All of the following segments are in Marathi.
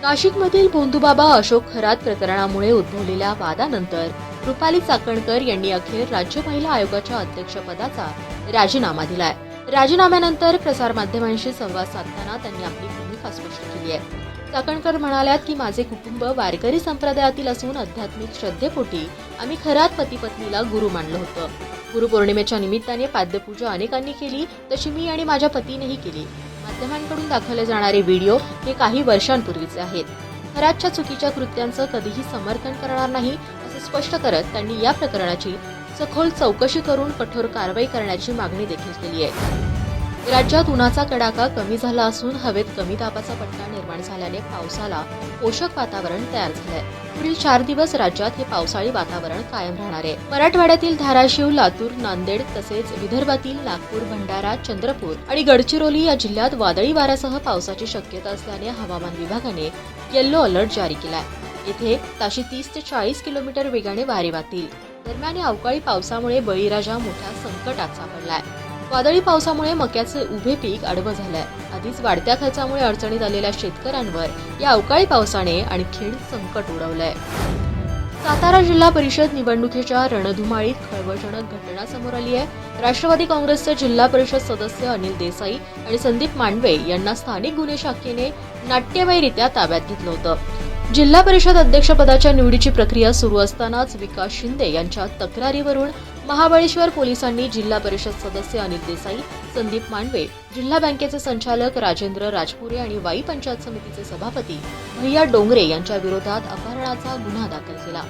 नाशिकमधील भोंदूबाबा अशोक खरात प्रकरणामुळे उद्भवलेल्या वादानंतर रुपाली चाकणकर यांनी अखेर राज्य महिला आयोगाच्या अध्यक्षपदाचा राजीनामा दिलाय. राजीनाम्यानंतर प्रसारमाध्यमांशी संवाद साधताना त्यांनी आपली भूमिका स्पष्ट केली आहे. चाकणकर म्हणाल्यात की माझे कुटुंब वारकरी संप्रदायातील असून आध्यात्मिक श्रद्धेपोटी आम्ही खरात पती पत्नीला गुरु मानलं होतं. गुरुपौर्णिमेच्या निमित्ताने पाद्यपूजा अनेकांनी केली, तशी मी आणि माझ्या पतीनेही केली. माध्यमांकडून दाखवले जाणारे व्हिडिओ हे काही वर्षांपूर्वीचे आहेत. खरातच्या चुकीच्या कृत्यांचं कधीही समर्थन करणार नाही असं स्पष्ट करत त्यांनी या प्रकरणाची सखोल चौकशी करून कठोर कारवाई करण्याची मागणी देखील केली आहे. राज्यात उन्हाचा कडाका कमी झाला असून हवेत कमी दाबाचा पट्टा निर्माण झाल्याने पावसाला पोषक वातावरण तयार झालंय. पुढील 4 दिवस राज्यात हे पावसाळी वातावरण कायम राहणार आहे. मराठवाड्यातील धाराशिव, लातूर, नांदेड तसेच विदर्भातील नागपूर, भंडारा, चंद्रपूर आणि गडचिरोली या जिल्ह्यात वादळी वाऱ्यासह पावसाची शक्यता असल्याने हवामान विभागाने येलो अलर्ट जारी केलाय. येथे ताशी 30 ते 40 किलोमीटर वेगाने वारे वाहतील. दरम्यान या अवकाळी पावसामुळे बळीराजा मोठ्या संकटात सापडलाय. वादळी पावसामुळे मक्याचे उभे पीक आडवं झालंय. आधीच वाढत्या खर्चामुळे अडचणीत आलेल्या शेतकऱ्यांवर या अवकाळी पावसाने आणखी संकट उडवलंय. सातारा जिल्हा परिषद निवडणुकीच्या रणधुमाळीत खळबळजनक घटना समोर आली आहे. राष्ट्रवादी काँग्रेसचे जिल्हा परिषद सदस्य अनिल देसाई आणि संदीप मांडवे यांना स्थानिक गुन्हे शाखेने नाट्यमयरित्या ताब्यात घेतलं होतं. जिल्हा परिषद अध्यक्षपदाच्या निवडीची प्रक्रिया सुरू असतानाच विकास शिंदे यांच्या तक्रारीवरून महाबळेश्वर पोलिसांनी जिल्हा परिषद सदस्य अनिल देसाई, संदीप मांडवे, जिल्हा बँकेचे संचालक राजेंद्र राजपुरे आणि वाई पंचायत समितीचे सभापती भैया डोंगरे यांच्या विरोधात अपहरणाचा गुन्हा दाखल केला.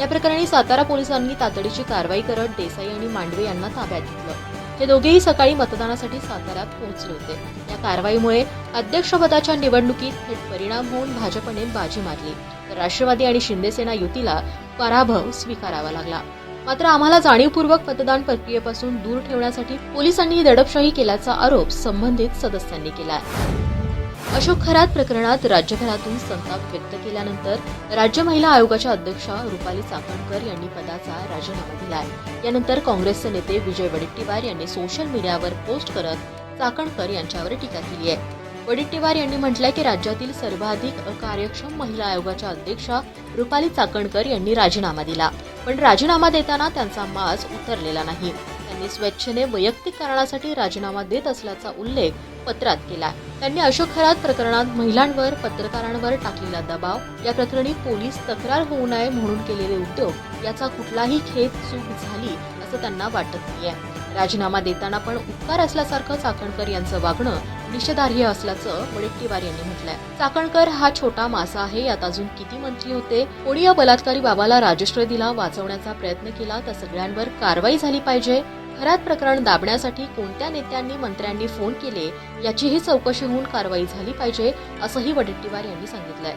या प्रकरणी सातारा पोलिसांनी तातडीची कारवाई करत देसाई आणि मांडवे यांना ताब्यात घेतलं. हे दोघेही सकाळी मतदानासाठी साताऱ्यात पोहोचले होते. या कारवाईमुळे अध्यक्षपदाच्या निवडणुकीत थेट परिणाम होऊन भाजपने बाजी मारली, तर राष्ट्रवादी आणि शिंदेसेना युतीला पराभव स्वीकारावा लागला. मात्र आम्हाला जाणीवपूर्वक मतदान प्रक्रियेपासून दूर ठेवण्यासाठी पोलिसांनी दडपशाही केल्याचा आरोप संबंधित सदस्यांनी केला. अशोक खरात प्रकरणात राज्यभरातून संताप व्यक्त केल्यानंतर राज्य महिला आयोगाच्या अध्यक्षा रुपाली चाकणकर यांनी पदाचा राजीनामा दिलाय. यानंतर काँग्रेसचे नेते विजय वडेट्टीवार यांनी सोशल मीडियावर पोस्ट करत चाकणकर यांच्यावर टीका केली आहे. वडेट्टीवार यांनी म्हटलंय की राज्यातील सर्वाधिक अकार्यक्षम महिला आयोगाच्या अध्यक्षा रुपाली चाकणकर यांनी राजीनामा दिला, पण राजीनामा देताना त्यांचा माज उतरलेला नाही. त्यांनी स्वेच्छेने वैयक्तिक कारणासाठी राजीनामा देत असल्याचा उल्लेख पत्रात केला. त्यांनी अशोक खरात प्रकरणात महिलांवर, पत्रकारांवर टाकलेला दबाव, या प्रकरणी पोलीस तक्रार होऊ नये म्हणून केलेले उद्योग याचा कुठलाही खेद चूक झाली असं त्यांना वाटत नाहीये. राजीनामा देताना पण उपकार असल्यासारखं चाकणकर यांचं वागणं निषेधार्ह असल्याचं वडेट्टीवार यांनी म्हटलंय. चाकणकर हा छोटा मासा आहे. यात अजून किती मंत्री होते? कोणी या बलात्कारी बाबाला राजश्रय दिला, वाचवण्याचा प्रयत्न केला, तर सगळ्यांवर कारवाई झाली पाहिजे. खरात प्रकरण दाबण्यासाठी कोणत्या नेत्यांनी, मंत्र्यांनी फोन केले याचीही चौकशी होऊन कारवाई झाली पाहिजे असंही वडेट्टीवार यांनी सांगितलंय.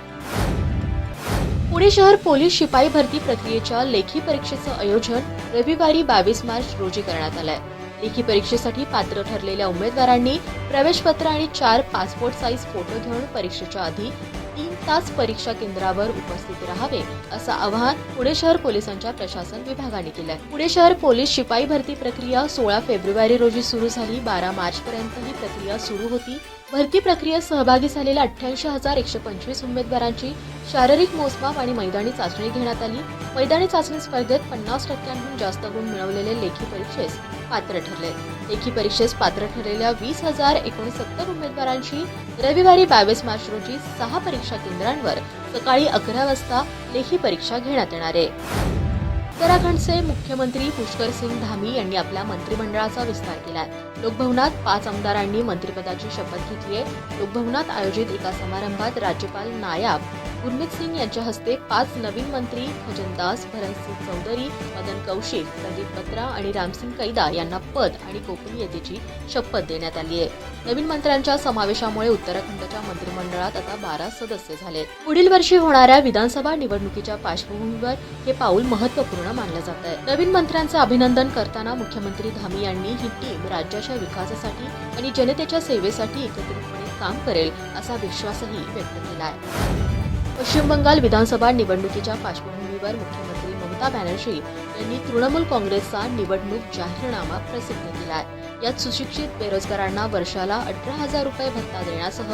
पुणे शहर पोलीस शिपाई भरती प्रक्रियेच्या लेखी परीक्षेचं आयोजन रविवारी 22 मार्च रोजी करण्यात आलंय. लेखी परीक्षेसाठी पात्र ठरलेल्या उमेदवारांनी प्रवेशपत्र आणि 4 पासपोर्ट साईज फोटो घेऊन परीक्षेच्या आधी 3 तास परीक्षा केंद्रावर उपस्थित राहावे असं आवाहन पुणे शहर पोलिसांच्या प्रशासन विभागाने केलंय. पुणे शहर पोलीस शिपाई भरती प्रक्रिया 16 फेब्रुवारी रोजी सुरू झाली. 12 मार्च पर्यंत ही प्रक्रिया सुरू होती. भरती प्रक्रियेत सहभागी झालेल्या 88,125 उमेदवारांची शारीरिक मोजमाप आणि मैदानी चाचणी घेण्यात आली. मैदानी चाचणी स्पर्धेत 50% जास्त गुण मिळवलेले लेखी परीक्षेस पात्र ठरले. लेखी परीक्षेस पात्र ठरलेल्या 20,069 उमेदवारांची रविवारी 22 मार्च रोजी 6 परीक्षा केंद्रांवर सकाळी 11 वाजता लेखी परीक्षा घेण्यात येणार आहे. उत्तराखंडचे मुख्यमंत्री पुष्कर सिंग धामी यांनी आपल्या मंत्रिमंडळाचा विस्तार केलाय. लोकभवनात 5 आमदारांनी मंत्रिपदाची शपथ घेतली आहे. लोकभवनात आयोजित एका समारंभात राज्यपाल नायब गुरमीत सिंग यांच्या हस्ते 5 नवीन मंत्री खजनदास, भरतसिंग चौधरी, मदन कौशिक, प्रदीप बत्रा आणि रामसिंग कैदा यांना पद आणि गोपनीयतेची शपथ देण्यात आली आहे. नवीन मंत्र्यांच्या समावेशामुळे उत्तराखंडच्या मंत्रिमंडळात आता 12 सदस्य झाले. पुढील वर्षी होणाऱ्या विधानसभा निवडणुकीच्या पार्श्वभूमीवर हे पाऊल महत्त्वपूर्ण मानलं जात आहे. नवीन मंत्र्यांचे अभिनंदन करताना मुख्यमंत्री धामी यांनी ही टीम राज्याच्या विकासासाठी आणि जनतेच्या सेवेसाठी एकत्रितपणे काम करेल असा विश्वासही व्यक्त केला आहे. पश्चिम बंगाल विधानसभा निवडणुकीच्या पार्श्वभूमीवर मुख्यमंत्री ममता बॅनर्जी यांनी तृणमूल काँग्रेसचा निवडणूक जाहीरनामा प्रसिद्ध केला आहे. यात सुशिक्षित बेरोजगारांना वर्षाला 18,000 रुपये भत्ता देण्यासह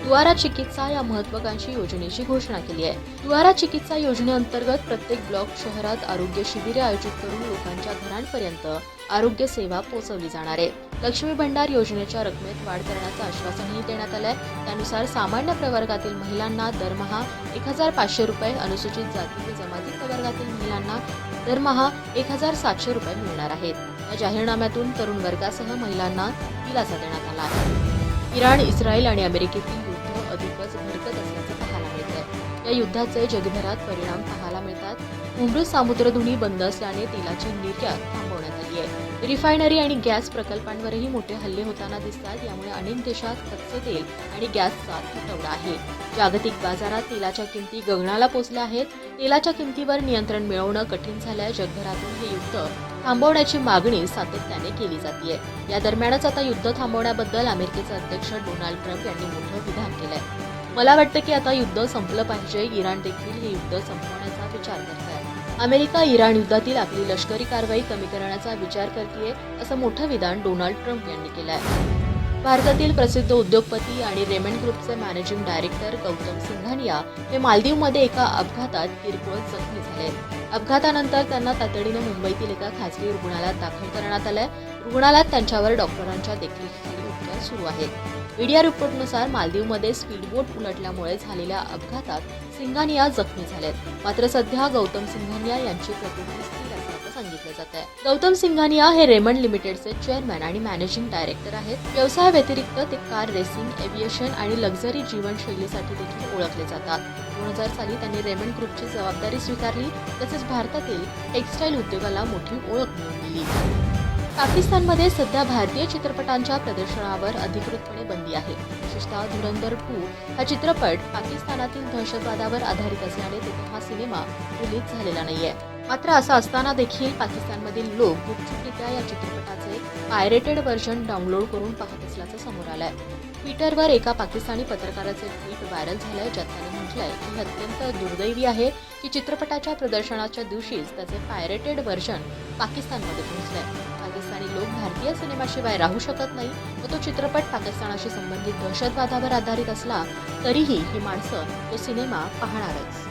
दुआरा चिकित्सा या महत्वाकांक्षी योजनेची घोषणा केली आहे। दुआरा चिकित्सा योजनेअंतर्गत प्रत्येक ब्लॉक शहरात आरोग्य शिबिरे आयोजित करून लोकांच्या घरांपर्यंत आरोग्य सेवा पोहोचवली जाणार आहे। लक्ष्मी भंडार योजनेच्या रकमेत वाढ करण्याचं आश्वासनही देण्यात आलंय। त्यानुसार सामान्य प्रवर्गातील महिलांना दरमहा 1,500 रुपये, अनुसूचित जाती व जमाती प्रवर्गातील महिलांना दरमहा 1,700 रुपये मिळणार आहेत। या जाहीरनाम्यातून तरुण वर्गासह महिलांना दिलासा देण्यात आला आहे। इराण, इस्रायल आणि अमेरिकेतील युद्ध अधिकच भडकत असल्याचं पाहायला मिळतंय। या युद्धाचे जगभरात परिणाम पाहायला मिळतात। होर्मुझ सामुद्रधुनी बंद असल्याने तेलाची निर्यात थांबवण्यात आली आहे। रिफायनरी आणि गॅस प्रकल्पांवरही मोठे हल्ले होताना दिसतात। यामुळे अनेक देशात कच्चे तेल आणि गॅसचा तुटवडा आहे। जागतिक बाजारात तेलाच्या किमती गगनाला पोहोचल्या आहेत। तेलाच्या किमतीवर नियंत्रण मिळवणं कठीण झालंय। जगभरातून हे युद्ध थांबवण्याची मागणी सातत्याने केली जाते। या दरम्यानच आता युद्ध थांबवण्याबद्दल अमेरिकेचे अध्यक्ष डोनाल्ड ट्रम्प यांनी मोठं विधान केलंय। मला वाटतं की आता युद्ध संपलं पाहिजे। इराण देखील हे युद्ध संपवण्याचा विचार करत आहे। अमेरिका इराण युद्धातील आपली लष्करी कारवाई कमी करण्याचा विचार करतेय, असं मोठं विधान डोनाल्ड ट्रम्प यांनी केलं आहे। भारतातील प्रसिद्ध उद्योगपती आणि रेमंड ग्रुपचे मॅनेजिंग डायरेक्टर गौतम सिंघानिया हे मालदीवमध्ये एका अपघातात किरकोळ जखमी झाले। अपघातानंतर त्यांना तातडीने मुंबईतील एका खासगी रुग्णालयात दाखल करण्यात आलंय। रुग्णालयात त्यांच्यावर डॉक्टरांच्या देखरेखीखाली उपचार सुरू आहेत। मीडिया रिपोर्टनुसार मालदीवमध्ये स्पीडबोट उलटल्यामुळे झालेल्या अपघातात सिंघानिया जखमी झालेत। मात्र सध्या गौतम सिंघानिया यांची प्रकृती स्थिर असल्याचं सांगितलं जात आहे। गौतम सिंघानिया हे रेमंड लिमिटेडचे चेअरमॅन आणि मॅनेजिंग डायरेक्टर आहेत। व्यवसायाव्यतिरिक्त ते कार रेसिंग, एव्हिएशन आणि लक्झरी जीवनशैलीसाठी देखील ओळखले जातात। 2000 साली त्यांनी रेमंड ग्रुपची जबाबदारी स्वीकारली, तसेच भारतातील टेक्सटाईल उद्योगाला मोठी ओळख मिळवून दिली। पाकिस्तानमध्ये सध्या भारतीय चित्रपटांच्या प्रदर्शनावर अधिकृतपणे बंदी आहे। विशेषतः धुरंधर 2 हा चित्रपट पाकिस्तानातील दहशतवादावर आधारित असल्याने तिथे हा सिनेमा रिलीज झालेला नाहीये। मात्र असं असताना देखील पाकिस्तानमधील लोक गुपचूपरित्या या चित्रपटाचे पायरेटेड व्हर्जन डाउनलोड करून पाहत असल्याचं समोर आलंय। ट्विटरवर एका पाकिस्तानी पत्रकाराचे ट्विट व्हायरल झालंय, ज्यात त्याने म्हटलंय की हे अत्यंत दुर्दैवी आहे की चित्रपटाच्या प्रदर्शनाच्या दिवशीच त्याचे पायरेटेड व्हर्जन पाकिस्तानमध्ये पोहोचलंय। पाकिस्तानी लोक भारतीय सिनेमाशिवाय राहू शकत नाही व तो चित्रपट पाकिस्तानाशी संबंधित दहशतवादावर आधारित असला तरीही ही माणसं तो सिनेमा पाहणारच।